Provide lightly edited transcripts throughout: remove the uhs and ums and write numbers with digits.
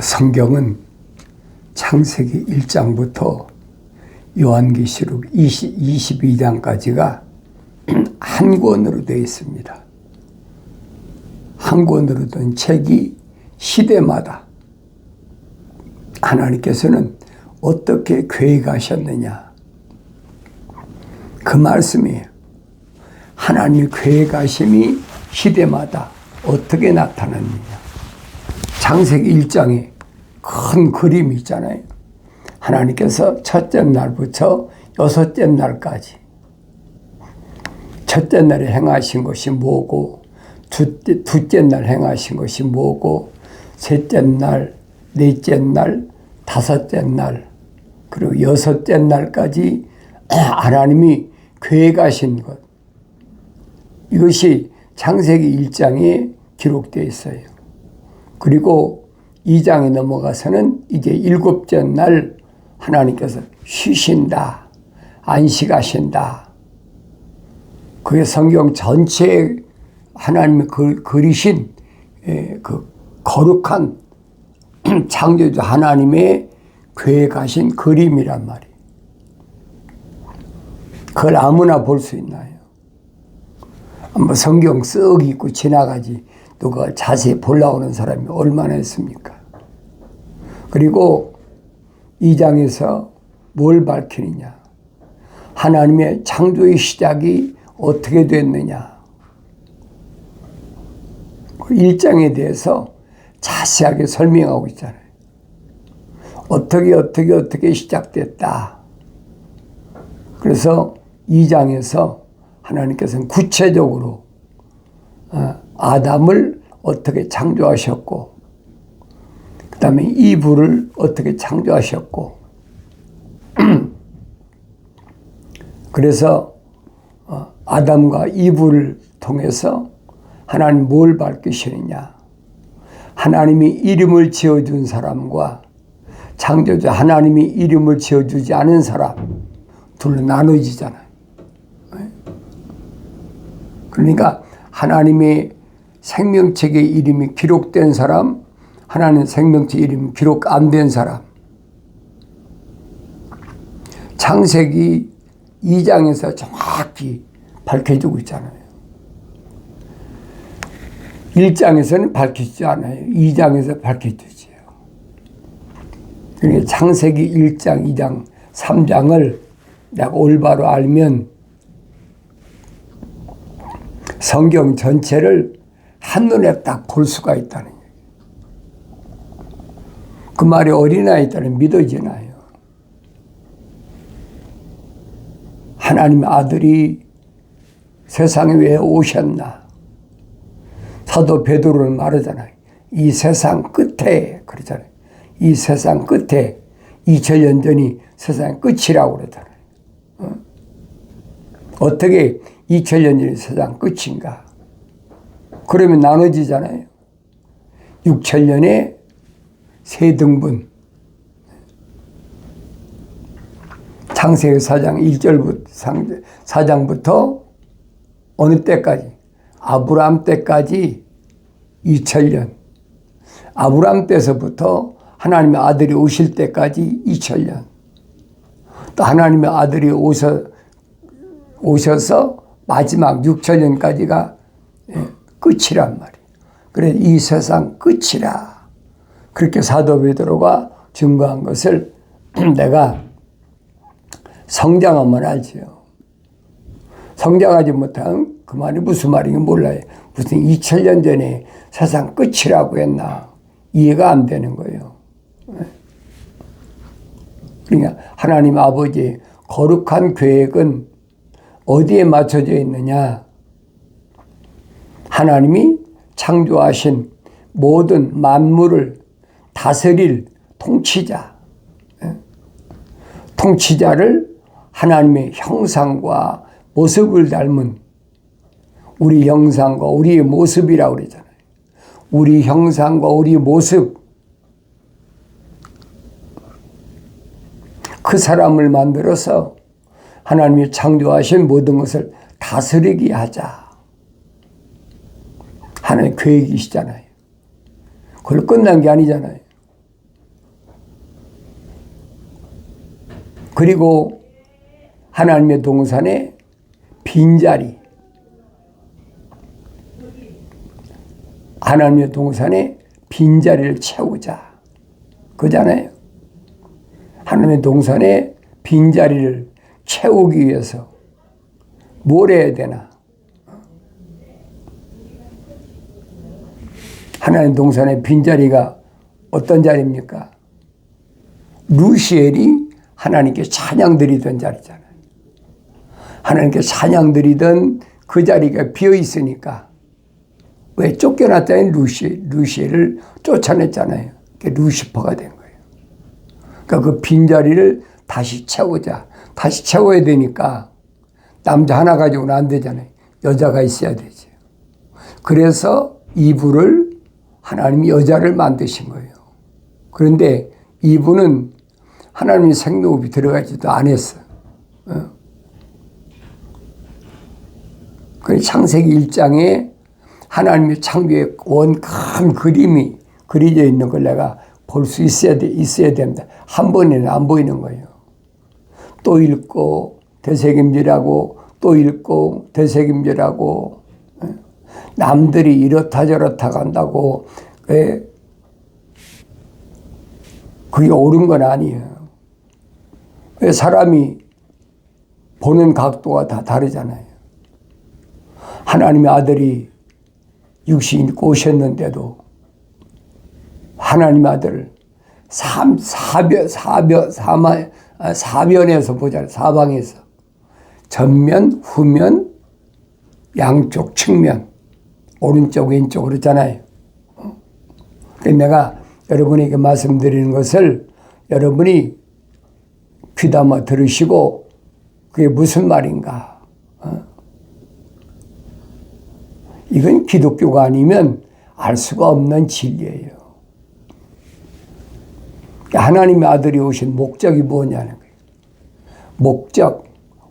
성경은 창세기 1장부터 요한계시록 22장까지가 한 권으로 되어 있습니다. 한 권으로 된 책이 시대마다 하나님께서는 어떻게 계획하셨느냐, 그 말씀이에요. 하나님의 계획하심이 시대마다 어떻게 나타났느냐. 창세기 1장에 큰 그림이 있잖아요. 하나님께서 첫째 날부터 여섯째 날까지 첫째 날에 행하신 것이 뭐고, 둘째 날 행하신 것이 뭐고, 셋째 날, 넷째 날, 다섯째 날, 그리고 여섯째 날까지 하나님이 계획하신 것, 이것이 창세기 1장에 기록되어 있어요. 그리고 2장에 넘어가서는 이제 일곱째 날 하나님께서 쉬신다, 안식하신다. 그게 성경 전체에 하나님이 그리신 그 거룩한 창조주 하나님의 계획하신 그림이란 말이에요. 그걸 아무나 볼 수 있나요? 한번 성경 쓱 읽고 지나가지 누가 자세히 보려고 하는 사람이 얼마나 있습니까? 그리고 2장에서 뭘 밝히느냐, 하나님의 창조의 시작이 어떻게 됐느냐, 1장에 대해서 자세하게 설명하고 있잖아요. 어떻게 시작됐다. 그래서 2장에서 하나님께서는 구체적으로 아담을 어떻게 창조하셨고, 그 다음에 이브를 어떻게 창조하셨고, 그래서 아담과 이브를 통해서 하나님 뭘 밝히시느냐, 하나님이 이름을 지어준 사람과 창조주 하나님이 이름을 지어주지 않은 사람 둘로 나눠지잖아요. 그러니까 하나님의 생명책에 이름이 기록된 사람, 하나님 생명책 이름이 기록 안 된 사람. 창세기 2장에서 정확히 밝혀주고 있잖아요. 1장에서는 밝히지 않아요. 2장에서 밝혀주지요. 그러니까 창세기 1장, 2장, 3장을 내가 올바로 알면 성경 전체를 한눈에 딱 볼 수가 있다는 얘기예요. 그 말이 어린아이들은 믿어지나요? 하나님의 아들이 세상에 왜 오셨나? 사도 베드로는 말하잖아요. 이 세상 끝에, 그러잖아요. 이 세상 끝에 2000년 전이 세상 끝이라고 그러잖아요. 어떻게 2000년 전이 세상 끝인가? 그러면 나눠지잖아요. 6000년에 세 등분. 창세기 4장 1절부터 4장부터 어느 때까지? 아브라함 때까지 2000년. 아브라함 때서부터 하나님의 아들이 오실 때까지 2000년. 또 하나님의 아들이 오셔서 마지막 6000년까지가 끝이란 말이에요. 그래서 이 세상 끝이라. 그렇게 사도 베드로가 증거한 것을 내가 성장하면 알지요. 성장하지 못한 그 말이 무슨 말인지 몰라요. 무슨 2000년 전에 세상 끝이라고 했나. 이해가 안 되는 거예요. 그러니까 하나님 아버지의 거룩한 계획은 어디에 맞춰져 있느냐. 하나님이 창조하신 모든 만물을 다스릴 통치자. 통치자를 하나님의 형상과 모습을 닮은 우리 형상과 우리의 모습이라고 그러잖아요. 우리 형상과 우리의 모습. 그 사람을 만들어서 하나님이 창조하신 모든 것을 다스리게 하자. 하나님의 계획이시잖아요. 그걸 끝난 게 아니잖아요. 그리고 하나님의 동산에 빈자리, 하나님의 동산에 빈자리를 채우자 그잖아요. 하나님의 동산에 빈자리를 채우기 위해서 뭘 해야 되나? 하나님 동산의 빈자리가 어떤 자리입니까? 루시엘이 하나님께 찬양 드리던 자리잖아요. 하나님께 찬양 드리던 그 자리가 비어 있으니까 왜 쫓겨났다는 루시엘을 쫓아냈잖아요. 루시퍼가 된 거예요. 그러니까 그 빈자리를 다시 채우자. 다시 채워야 되니까 남자 하나 가지고는 안 되잖아요. 여자가 있어야 되죠. 그래서 이브를 하나님이 여자를 만드신 거예요. 그런데 이브는 하나님의 생로흡이 들어가지도 않았어. 그 창세기 1장에 하나님의 창조의 원 큰 그림이 그려져 있는 걸 내가 볼 수 있어야 됩니다. 한 번에는 안 보이는 거예요. 또 읽고 되새김질하고 또 읽고 되새김질하고 남들이 이렇다 저렇다 간다고 그게 옳은 건 아니에요. 사람이 보는 각도가 다 다르잖아요. 하나님의 아들이 육신 입고 오셨는데도 하나님의 아들을 사변에서 보잖아요. 사방에서 전면, 후면, 양쪽, 측면, 오른쪽, 왼쪽 그렇잖아요. 내가 여러분에게 말씀드리는 것을 여러분이 귀담아 들으시고 그게 무슨 말인가. 이건 기독교가 아니면 알 수가 없는 진리예요. 하나님의 아들이 오신 목적이 뭐냐는 거예요. 목적,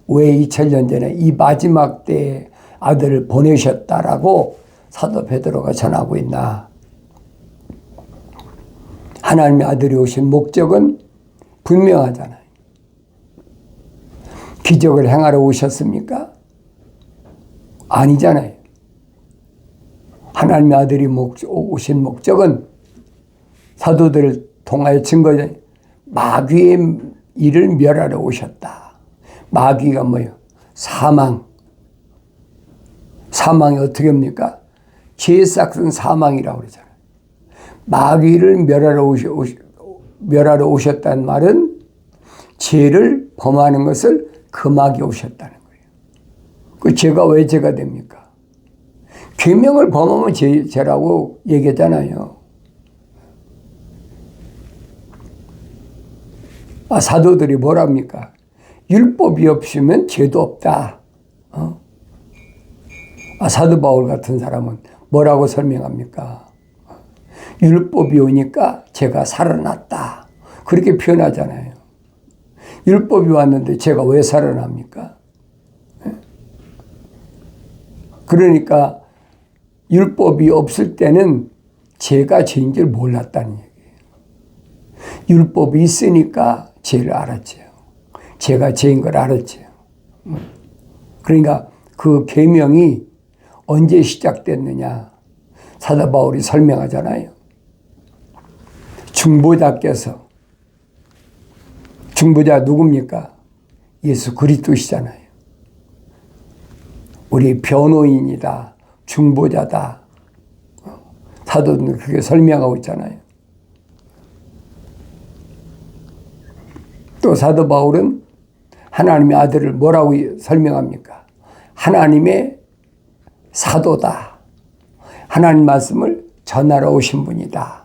왜 2000년 전에 이 마지막 때에 아들을 보내셨다라고 사도 베드로가 전하고 있나. 하나님의 아들이 오신 목적은 분명하잖아요. 기적을 행하러 오셨습니까? 아니잖아요. 하나님의 아들이 오신 목적은 사도들을 통하여 증거죠. 마귀의 일을 멸하러 오셨다. 마귀가 뭐예요? 사망. 사망이 어떻게 합니까? 죄의 싹은 사망이라고 그러잖아요. 마귀를 멸하러 오셨다는 말은 죄를 범하는 것을 금하게 오셨다는 거예요. 그 죄가 왜 죄가 됩니까? 계명을 범하면 죄라고 얘기하잖아요. 사도들이 뭐랍니까? 율법이 없으면 죄도 없다. 사도 바울 같은 사람은 뭐라고 설명합니까? 율법이 오니까 죄가 살아났다. 그렇게 표현하잖아요. 율법이 왔는데 죄가 왜 살아납니까? 그러니까 율법이 없을 때는 죄가 죄인 줄 몰랐다는 얘기예요. 율법이 있으니까 죄를 알았죠. 죄가 죄인 걸 알았죠. 그러니까 그 계명이 언제 시작됐느냐. 사도 바울이 설명하잖아요. 중보자께서, 중보자 누굽니까? 예수 그리스도시잖아요. 우리 변호인이다. 중보자다. 사도는 그렇게 설명하고 있잖아요. 또 사도 바울은 하나님의 아들을 뭐라고 설명합니까? 하나님의 사도다. 하나님 말씀을 전하러 오신 분이다.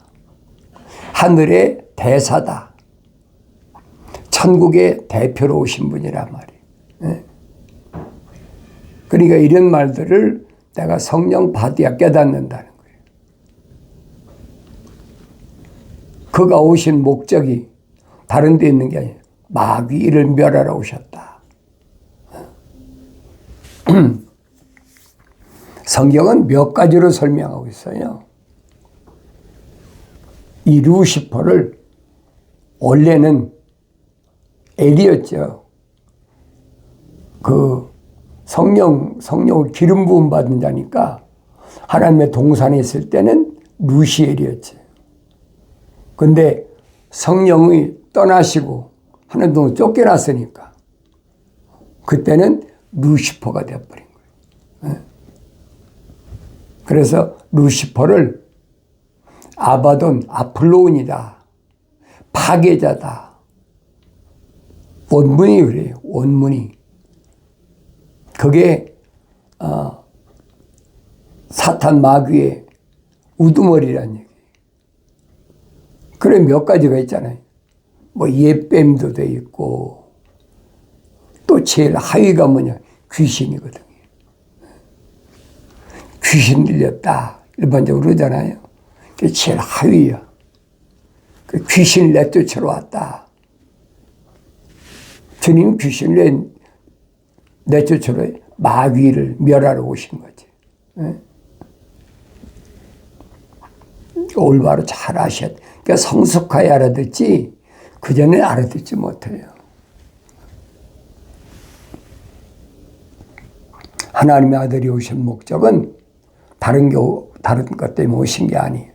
하늘의 대사다. 천국의 대표로 오신 분이란 말이에요. 그러니까 이런 말들을 내가 성령 받아야 깨닫는다는 거예요. 그가 오신 목적이 다른 데 있는 게 아니에요. 마귀를 멸하러 오셨다. 성경은 몇 가지로 설명하고 있어요. 이 루시퍼를 원래는 엘이었죠. 그 성령을 기름 부음 받은 자니까 하나님의 동산에 있을 때는 루시엘이었지. 근데 성령이 떠나시고 하나님 동산 쫓겨났으니까 그때는 루시퍼가 되어버린 거예요. 그래서 루시퍼를 아바돈, 아플로온이다. 파괴자다. 원문이 그래요. 원문이. 그게 사탄 마귀의 우두머리라는 얘기예요. 그래 몇 가지가 있잖아요. 뭐 옛뱀도 돼 있고 또 제일 하위가 뭐냐? 귀신이거든요. 귀신 들렸다. 일반적으로 그러잖아요. 그게 제일 하위야. 그 귀신을 내쫓으러 왔다. 주님 귀신을 내쫓으러 마귀를 멸하러 오신 거지. 올바로 잘 아셔야 돼. 그러니까 성숙하게 알아듣지 그전에 알아듣지 못해요. 하나님의 아들이 오신 목적은 다른 것 때문에 오신 게 아니에요.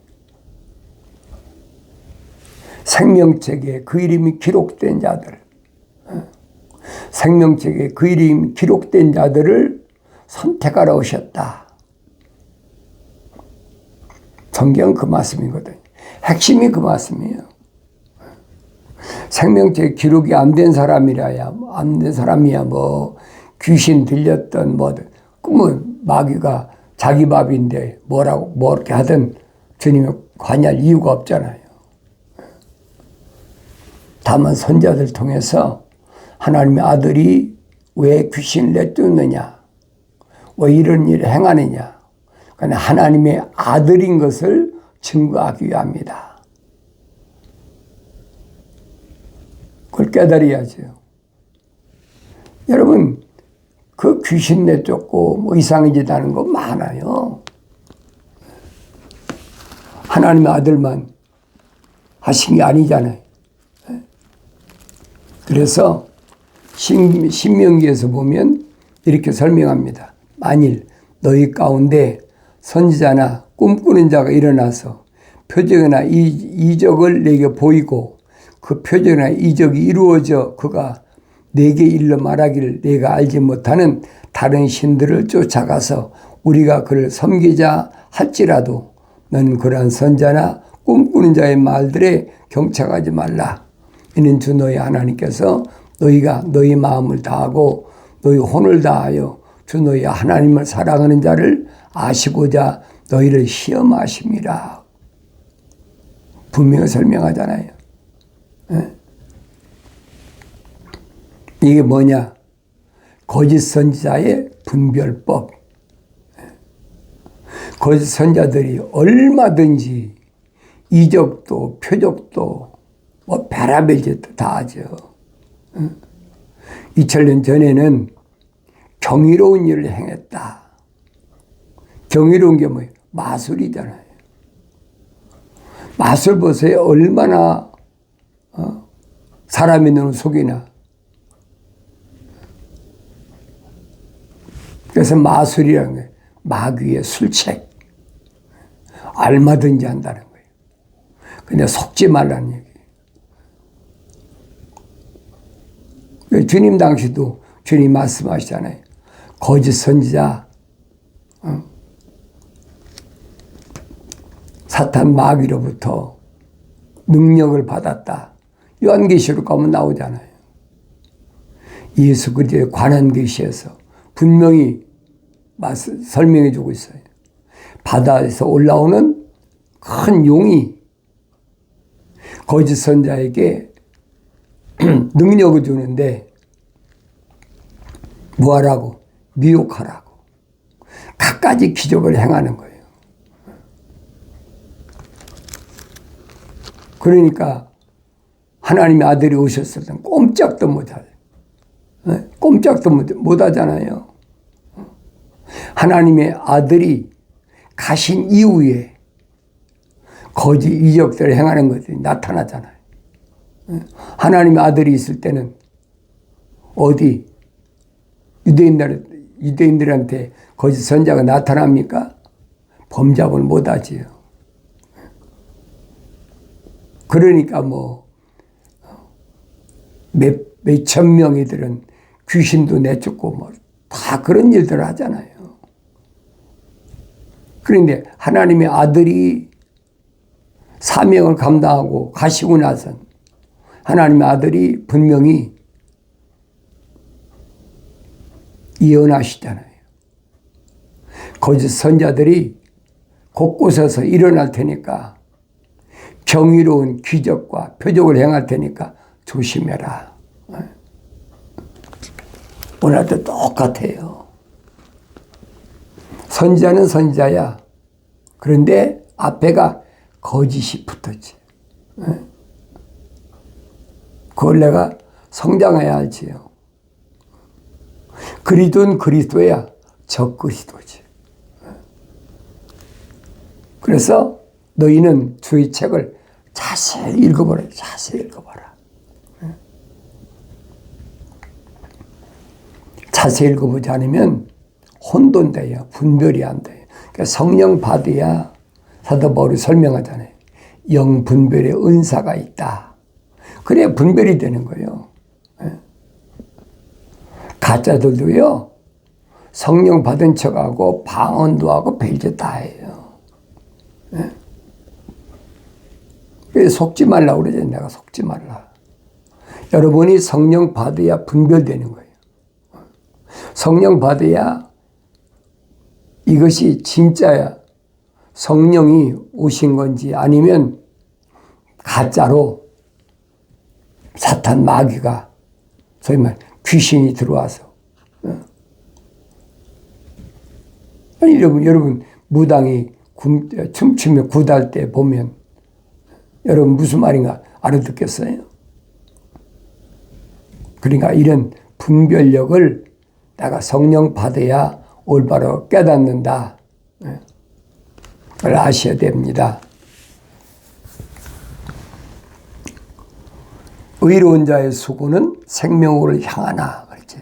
생명책에 그 이름이 기록된 자들, 생명책에 그 이름이 기록된 자들을 선택하러 오셨다. 성경 그 말씀이거든요. 핵심이 그 말씀이에요. 생명책에 기록이 안 된 사람이라야, 안 된 사람이야 뭐 귀신 들렸던 뭐 마귀가 자기 밥인데 뭐 이렇게 하든 주님이 관여할 이유가 없잖아요. 다만 선자들 통해서 하나님의 아들이 왜 귀신을 내쫓느냐, 왜 이런 일을 행하느냐, 그러니까 하나님의 아들인 것을 증거하기 위함이다. 그걸 깨달아야죠. 여러분, 그 귀신 내쫓고 뭐 이상한 짓 하는 거 많아요. 하나님의 아들만 하신 게 아니잖아요. 그래서 신명기에서 보면 이렇게 설명합니다. 만일 너희 가운데 선지자나 꿈꾸는 자가 일어나서 표적이나 이적을 내게 보이고 그 표적이나 이적이 이루어져 그가 내게 일러 말하기를 내가 알지 못하는 다른 신들을 쫓아가서 우리가 그를 섬기자 할지라도 너는 그러한 선자나 꿈꾸는 자의 말들에 경착하지 말라. 이는 주 너희 하나님께서 너희가 너희 마음을 다하고 너희 혼을 다하여 주 너희 하나님을 사랑하는 자를 아시고자 너희를 시험하심이라. 분명히 설명하잖아요. 이게 뭐냐? 거짓 선지자의 분별법. 거짓 선지자들이 얼마든지 이적도 표적도 뭐 별의별 짓도 다 하죠. 2000년 전에는 경이로운 일을 행했다. 경이로운 게 뭐예요? 마술이잖아요. 마술 보세요. 얼마나 사람의 눈을 속이나. 그래서 마술이라는 게 마귀의 술책. 얼마든지 한다는 거예요. 근데 속지 말라는 얘기예요. 주님 당시도 주님 말씀하시잖아요. 거짓 선지자, 사탄 마귀로부터 능력을 받았다. 요한계시록 가면 나오잖아요. 예수 그리스도에 관한 계시에서 분명히 설명해 주고 있어요. 바다에서 올라오는 큰 용이 거짓 선자에게 능력을 주는데 뭐하라고? 미혹하라고. 갖가지 기적을 행하는 거예요. 그러니까 하나님의 아들이 오셨을 때 꼼짝도 못하죠. 꼼짝도 못하잖아요. 하나님의 아들이 가신 이후에 거짓 이적들을 행하는 것들이 나타나잖아요. 하나님의 아들이 있을 때는 어디 유대인들한테 거짓 선자가 나타납니까? 범잡을 못하지요. 그러니까 몇천 명이들은 귀신도 내쫓고 다 그런 일들을 하잖아요. 그런데 하나님의 아들이 사명을 감당하고 가시고 나선 하나님의 아들이 분명히 예언하시잖아요. 거짓 선자들이 곳곳에서 일어날 테니까 경이로운 기적과 표적을 행할 테니까 조심해라. 오늘도 똑같아요. 선지자는 선지자야. 그런데 앞에가 거짓이 붙었지. 그걸 내가 성장해야 할지요. 그리스도는 그리스도야. 저 그리스도지. 그래서 너희는 주의 책을 자세히 읽어보라. 자세히 읽어봐라. 자세히 읽어보지 않으면 혼돈돼요. 분별이 안 돼요. 그러니까 성령 받아야 사도 바울이 설명하잖아요. 영 분별의 은사가 있다. 그래야 분별이 되는 거예요. 가짜들도요. 성령 받은 척하고 방언도 하고 별짓 다 해요. 속지 말라고 그러지. 내가 속지 말라. 여러분이 성령 받아야 분별되는 거예요. 성령 받아야 이것이 진짜야. 성령이 오신 건지 아니면 가짜로 사탄 마귀가 소위 말 귀신이 들어와서. 아니, 여러분 무당이 춤추며 굿할 때 보면 여러분 무슨 말인가 알아듣겠어요? 그러니까 이런 분별력을 내가 성령 받아야 올바로 깨닫는다. 그걸 아셔야 됩니다. 의로운 자의 수고는 생명으로 향하나. 그렇지.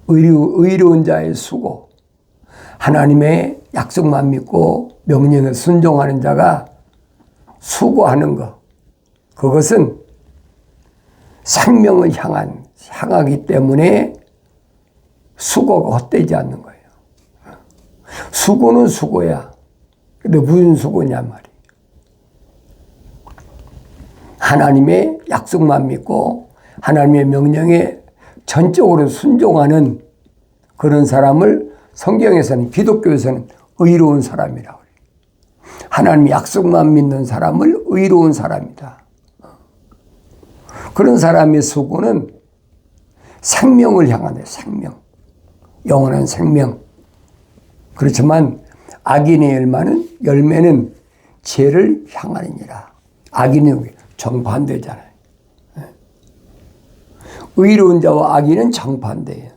의로운 자의 수고. 하나님의 약속만 믿고 명령에 순종하는 자가 수고하는 것. 그것은 생명을 향하기 때문에 수고가 헛되지 않는 거예요. 수고는 수고야. 근데 무슨 수고냐 말이에요. 하나님의 약속만 믿고 하나님의 명령에 전적으로 순종하는 그런 사람을 성경에서는, 기독교에서는 의로운 사람이라고 해요. 하나님의 약속만 믿는 사람을 의로운 사람이다. 그런 사람의 수고는 생명을 향하네. 생명. 영원한 생명. 그렇지만 악인의 열매는 죄를 향하느니라. 악인은 정반대잖아요. 의로운 자와 악인은 정반대예요.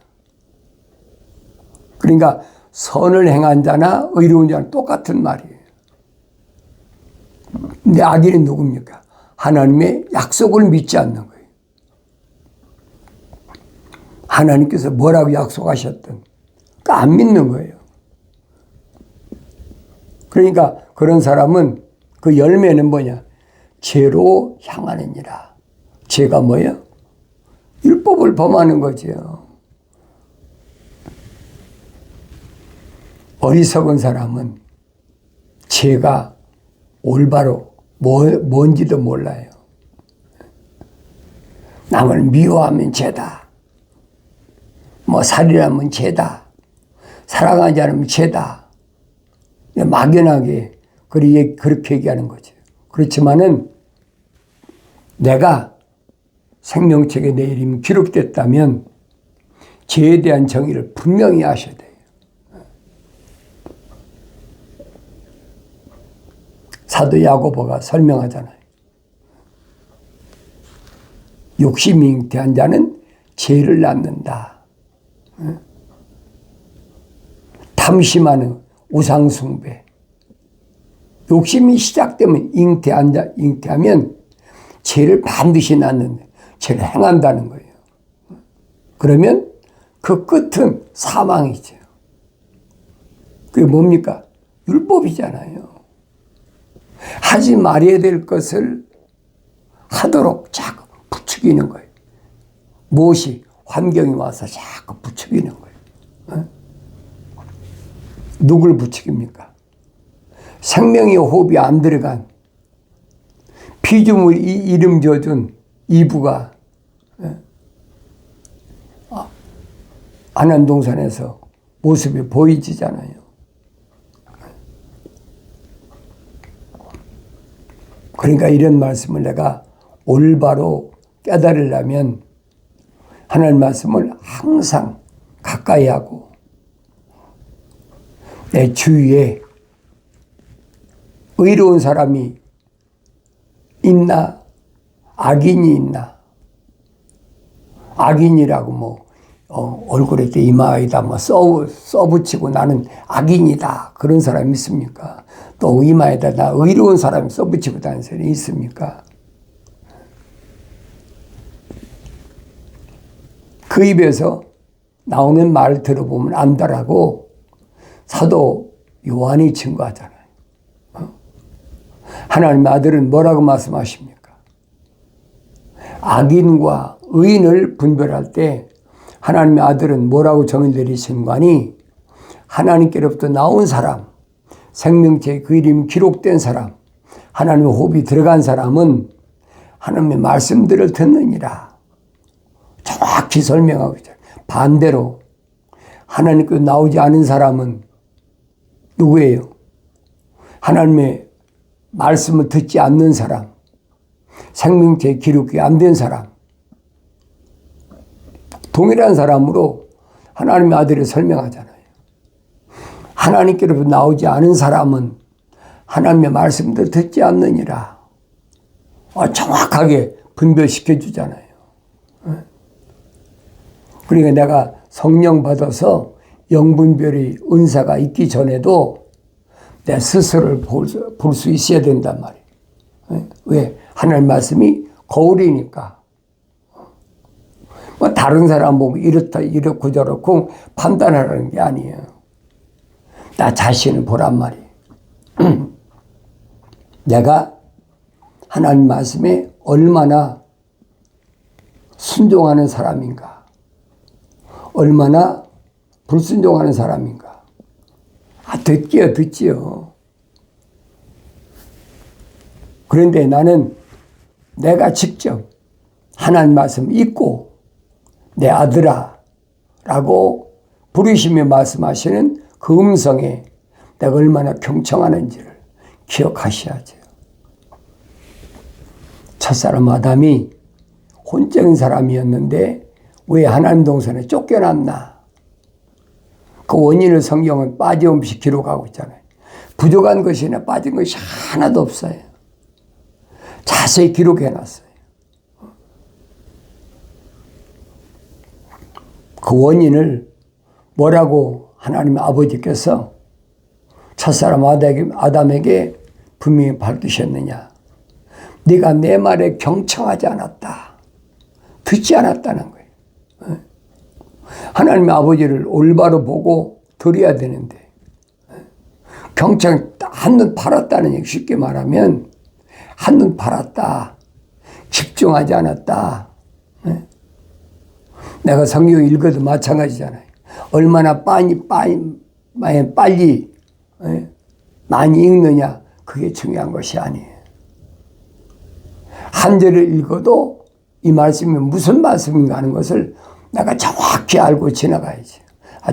그러니까 선을 행한 자나 의로운 자는 똑같은 말이에요. 근데 악인은 누굽니까? 하나님의 약속을 믿지 않는 거예요. 하나님께서 뭐라고 약속하셨든 안 믿는 거예요. 그러니까 그런 사람은 그 열매는 뭐냐? 죄로 향하느니라. 죄가 뭐예요? 율법을 범하는 거죠. 어리석은 사람은 죄가 올바로 뭔지도 몰라요. 남을 미워하면 죄다. 살인하면 죄다. 사랑하지 않으면 죄다. 막연하게 그렇게 얘기하는 거죠. 그렇지만은 내가 생명책에 내 이름이 기록됐다면 죄에 대한 정의를 분명히 하셔야 돼요. 사도 야고보가 설명하잖아요. 욕심이 잉태한 자는 죄를 낳는다. 탐심하는 우상숭배. 욕심이 시작되면 잉태하면 죄를 반드시 낳는다. 죄를 행한다는 거예요. 그러면 그 끝은 사망이죠. 그게 뭡니까? 율법이잖아요. 하지 말아야 될 것을 하도록 자꾸 부추기는 거예요. 무엇이? 환경이 와서 자꾸 부추기는 거예요. 누굴 부추깁니까? 생명의 호흡이 안 들어간 피조물 이름 져준 이브가 안암동산에서 모습이 보이지잖아요. 그러니까 이런 말씀을 내가 올바로 깨달으려면 하나님 말씀을 항상 가까이 하고 내 주위에 의로운 사람이 있나 악인이 있나, 악인이라고 뭐 얼굴에 이마에다 뭐 써붙이고 나는 악인이다 그런 사람이 있습니까? 또 이마에다 나 의로운 사람이 써붙이고 다니는 사람이 있습니까? 그 입에서 나오는 말을 들어보면 안다라고 사도 요한이 증거하잖아요. 하나님의 아들은 뭐라고 말씀하십니까? 악인과 의인을 분별할 때 하나님의 아들은 뭐라고 정의 내리신가니 하나님께로부터 나온 사람, 생명체의 그 이름이 기록된 사람, 하나님의 호흡이 들어간 사람은 하나님의 말씀들을 듣느니라. 정확히 설명하고 있어요. 반대로 하나님께로 나오지 않은 사람은 누구예요? 하나님의 말씀을 듣지 않는 사람, 생명체의 기록이 안 된 사람, 동일한 사람으로 하나님의 아들을 설명하잖아요. 하나님께로부터 나오지 않은 사람은 하나님의 말씀들 듣지 않느니라. 정확하게 분별시켜 주잖아요. 그러니까 내가 성령 받아서 영분별의 은사가 있기 전에도 내 스스로를 볼 수 있어야 된단 말이에요. 왜? 하나님 말씀이 거울이니까. 뭐 다른 사람 보면 이렇다 이렇고 저렇고 판단하라는 게 아니에요. 나 자신을 보란 말이에요. 내가 하나님 말씀에 얼마나 순종하는 사람인가, 얼마나 불순종하는 사람인가. 듣지요. 그런데 나는 내가 직접 하나님 말씀 읽고 내 아들아 라고 부르시며 말씀하시는 그 음성에 내가 얼마나 경청하는지를 기억하셔야죠. 첫사람 아담이 혼적인 사람이었는데 왜 하나님 동산에 쫓겨났나? 그 원인을 성경은 빠짐없이 기록하고 있잖아요. 부족한 것이나 빠진 것이 하나도 없어요. 자세히 기록해놨어요. 그 원인을 뭐라고 하나님의 아버지께서 첫사람 아담에게 분명히 밝히셨느냐? 네가 내 말에 경청하지 않았다. 듣지 않았다는 거예요. 하나님의 아버지를 올바로 보고 드려야 되는데 경청 한눈 팔았다는 얘기, 쉽게 말하면 한눈 팔았다. 집중하지 않았다. 내가 성경 읽어도 마찬가지잖아요. 얼마나 빨리 많이 읽느냐, 그게 중요한 것이 아니에요. 한 절을 읽어도 이 말씀이 무슨 말씀인가 하는 것을 내가 정확히 알고 지나가야지.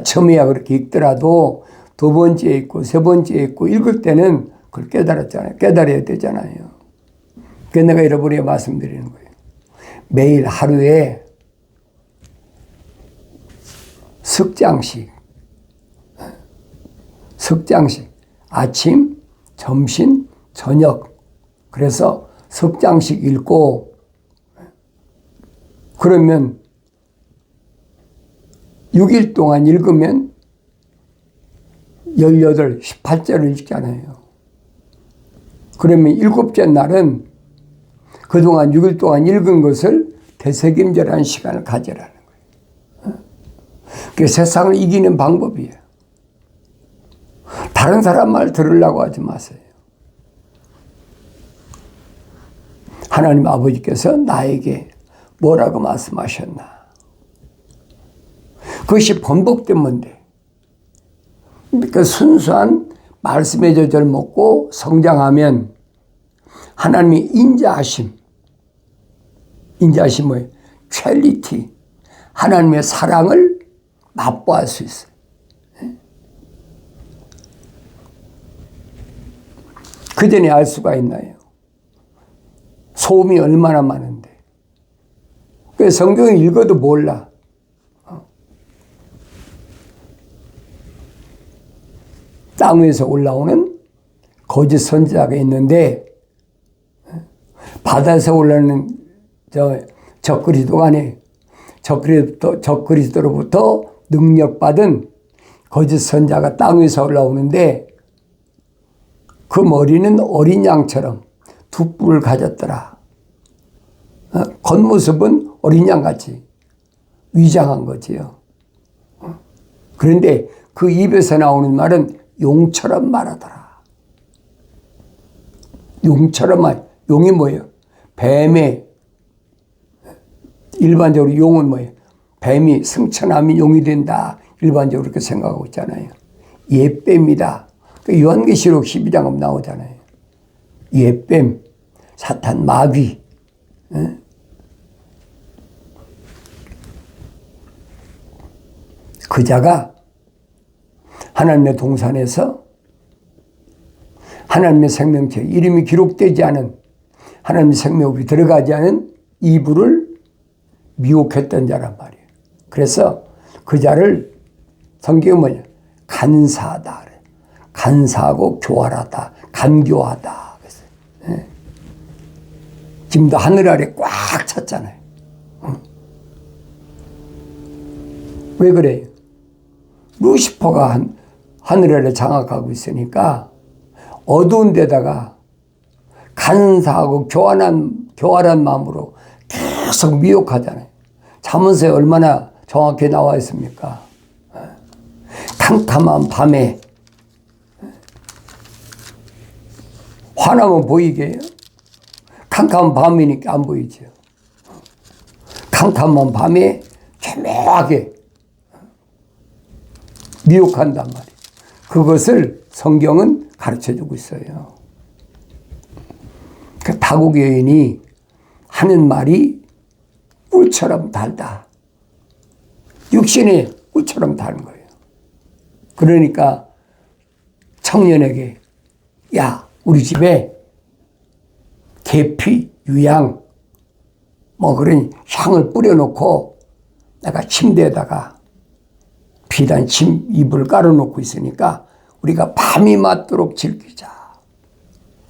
처음에야 그렇게 읽더라도 두 번째 읽고 세 번째 읽고 읽을 때는 그걸 깨달았잖아요. 깨달아야 되잖아요. 그래서 내가 여러분에게 말씀드리는 거예요. 매일 하루에 석장씩 아침, 점심, 저녁 그래서 석장씩 읽고 그러면 6일 동안 읽으면 18절을 읽잖아요. 그러면 7째 날은 그동안 6일 동안 읽은 것을 되새김질하는 시간을 가지라는 거예요. 그게 세상을 이기는 방법이에요. 다른 사람 말 들으려고 하지 마세요. 하나님 아버지께서 나에게 뭐라고 말씀하셨나. 그것이 번복되면 돼. 그러니까 순수한 말씀의 젖을 먹고 성장하면 하나님의 인자하심 뭐예요? 퀄리티, 하나님의 사랑을 맛보할 수 있어요. 그 전에 알 수가 있나요? 소음이 얼마나 많은데. 그래서 성경을 읽어도 몰라. 땅 위에서 올라오는 거짓 선지자가 있는데, 바다에서 올라오는 적그리스도가 아니에요. 적그리스도로부터 능력받은 거짓 선지자가 땅 위에서 올라오는데, 그 머리는 어린 양처럼 두 뿔을 가졌더라. 겉모습은 어린 양같이 위장한 거지요. 그런데 그 입에서 나오는 말은 용처럼 말하더라. 용처럼 용이 뭐예요? 뱀의, 일반적으로 용은 뭐예요? 뱀이 승천하면 용이 된다. 일반적으로 그렇게 생각하고 있잖아요. 옛뱀이다. 요한계시록 12장에 나오잖아요. 옛뱀, 사탄, 마귀. 그 자가 하나님의 동산에서 하나님의 생명체, 이름이 기록되지 않은, 하나님의 생명이 들어가지 않은 이불을 미혹했던 자란 말이에요. 그래서 그 자를 성경은 뭐냐? 간사하다. 간사하고 교활하다. 간교하다. 그래서, 지금도 하늘 아래 꽉 찼잖아요. 왜 그래요? 루시퍼가 하늘 아래 장악하고 있으니까 어두운 데다가 간사하고 교활한 마음으로 계속 미혹하잖아요. 잠언서에 얼마나 정확히 나와 있습니까? 캄캄한 밤에 화나면 보이게 해요? 캄캄한 밤이니까 안 보이죠. 캄캄한 밤에 조용하게 미혹한단 말이에요. 그것을 성경은 가르쳐주고 있어요. 그 다국 여인이 하는 말이 꿀처럼 달다. 육신의 꿀처럼 다른 거예요. 그러니까 청년에게, 야, 우리 집에 계피, 유향, 그런 향을 뿌려놓고 내가 침대에다가 비단 이불을 깔아놓고 있으니까 우리가 밤이 맞도록 즐기자.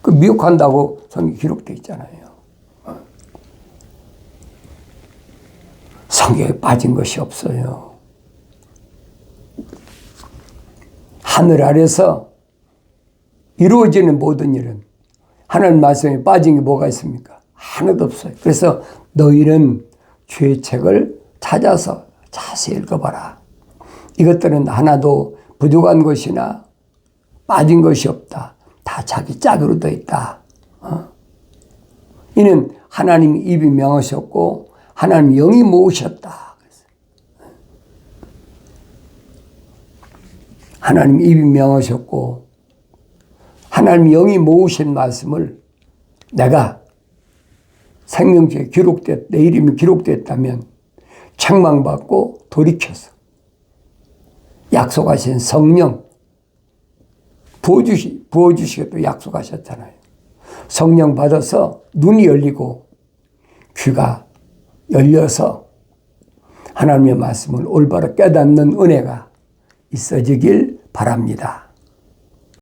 그 미혹한다고 성경에 기록되어 있잖아요. 성경에 빠진 것이 없어요. 하늘 아래서 이루어지는 모든 일은 하나님 말씀에 빠진 게 뭐가 있습니까? 하나도 없어요. 그래서 너희는 죄의 책을 찾아서 자세히 읽어봐라. 이것들은 하나도 부족한 것이나 빠진 것이 없다. 다 자기 짝으로 더 있다. 이는 하나님 입이 명하셨고 하나님 영이 모으셨다. 하나님 입이 명하셨고 하나님 영이 모으신 말씀을 내가 생명지에 내 이름이 기록됐다면 책망받고 돌이켜서 약속하신 성령 부어주시겠다고 약속하셨잖아요. 성령 받아서 눈이 열리고 귀가 열려서 하나님의 말씀을 올바로 깨닫는 은혜가 있어지길 바랍니다.